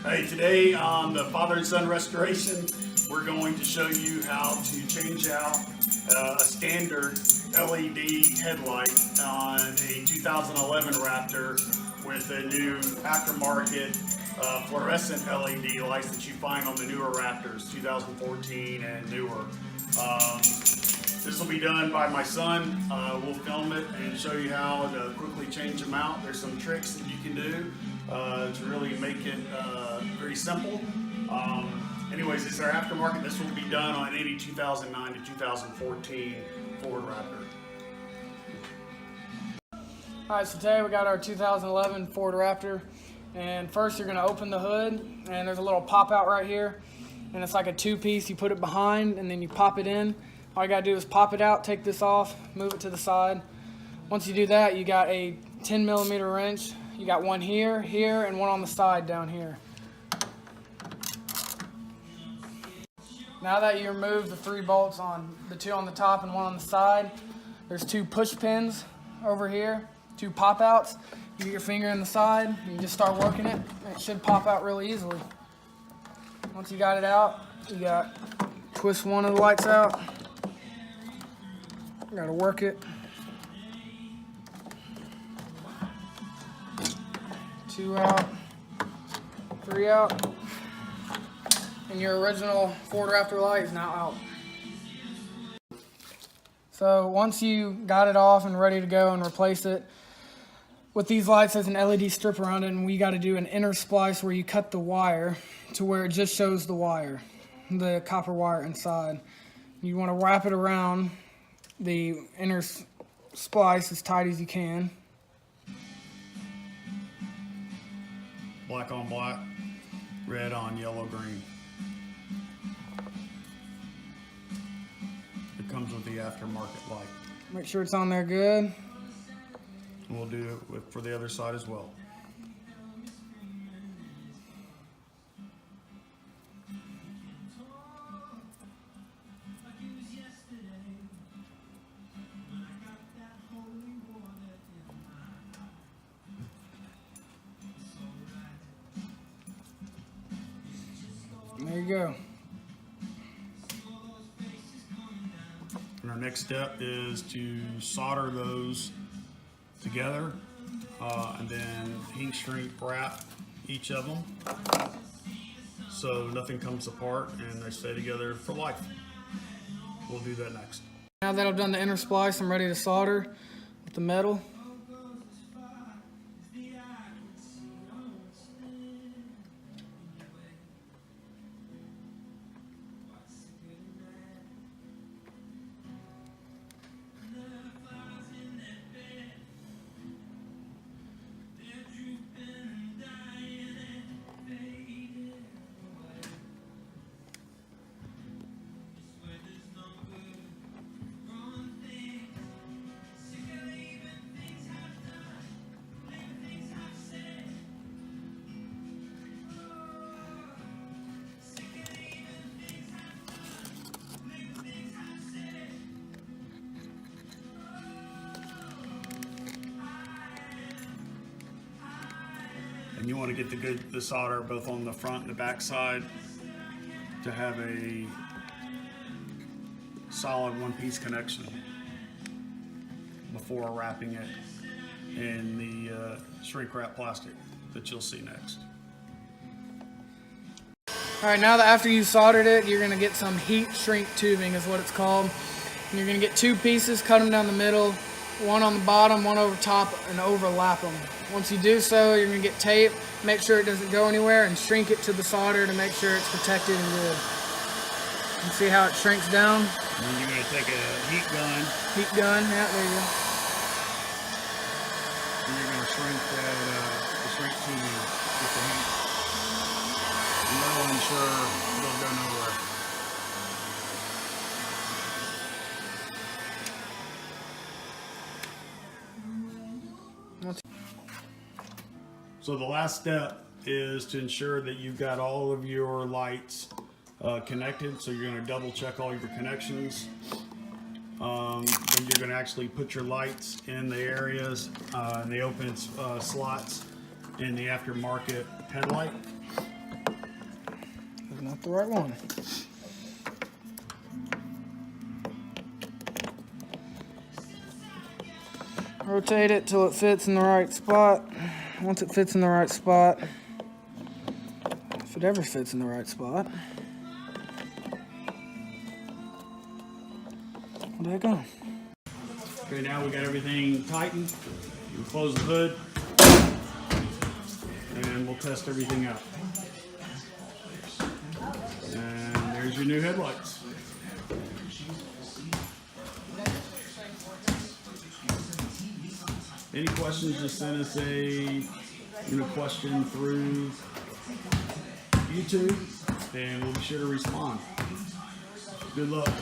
Hey, today on the father and son restoration, we're going to show you how to change out a standard LED headlight on a 2011 Raptor with a new aftermarket fluorescent LED lights that you find on the newer Raptors, 2014 and newer. This will be done by my son. We'll film it and show you how to quickly change them out. There's some tricks that you can do to really make it very simple. Anyways, it's our aftermarket. This will be done on any 2009 to 2014 Ford Raptor. Alright, so today we got our 2011 Ford Raptor, and first you're going to open the hood, and there's a little pop out right here, and it's like a two-piece. You put it behind and then you pop it in. All you got to do is pop it out, take this off, move it to the side. Once you do that, you got a 10mm wrench. You got one here, here, and one on the side down here. Now that you remove the 3 bolts on the 2 on the top and 1 on the side, there's 2 push pins over here, 2 pop outs. You get your finger in the side, you just start working it, and it should pop out really easily. Once you got it out, you got twist one of the lights out. You gotta work it. 2 out, 3 out, and your original Ford Raptor light is now out. So once you got it off and ready to go and replace it, with these lights there's an LED strip around it, and we got to do an inner splice where you cut the wire to where it just shows the wire, the copper wire inside. You want to wrap it around the inner splice as tight as you can. Black on black, red on yellow, green. It comes with the aftermarket light. Make sure it's on there good. And we'll do it for the other side as well. There you go. And our next step is to solder those together and then heat shrink wrap each of them so nothing comes apart and they stay together for life. We'll do that next. Now that I've done the inner splice, I'm ready to solder with the metal. And you want to get the solder both on the front and the back side to have a solid one-piece connection before wrapping it in the shrink wrap plastic that you'll see next. Alright, now that after you soldered it, you're going to get some heat shrink tubing is what it's called. And you're going to get 2 pieces, cut them down the middle, one on the bottom, one over top, and overlap them. Once you do so, you're going to get tape, make sure it doesn't go anywhere, and shrink it to the solder to make sure it's protected and good. You can see how it shrinks down. And then you're going to take a heat gun. Heat gun, yeah, there you go. And you're going to shrink that, the shrink tubing with the heat. Low and sure it'll go nowhere. So the last step is to ensure that you've got all of your lights connected. So you're going to double check all your connections. Then you're going to actually put your lights in the areas and the open slots in the aftermarket headlight. the right one. Rotate it till it fits in the right spot. Once it fits in the right spot, if it ever fits in the right spot, there you go. Okay, now we got everything tightened. You can close the hood, and we'll test everything out. And there's your new headlights. Any questions, just send us a question through YouTube, and we'll be sure to respond. Good luck.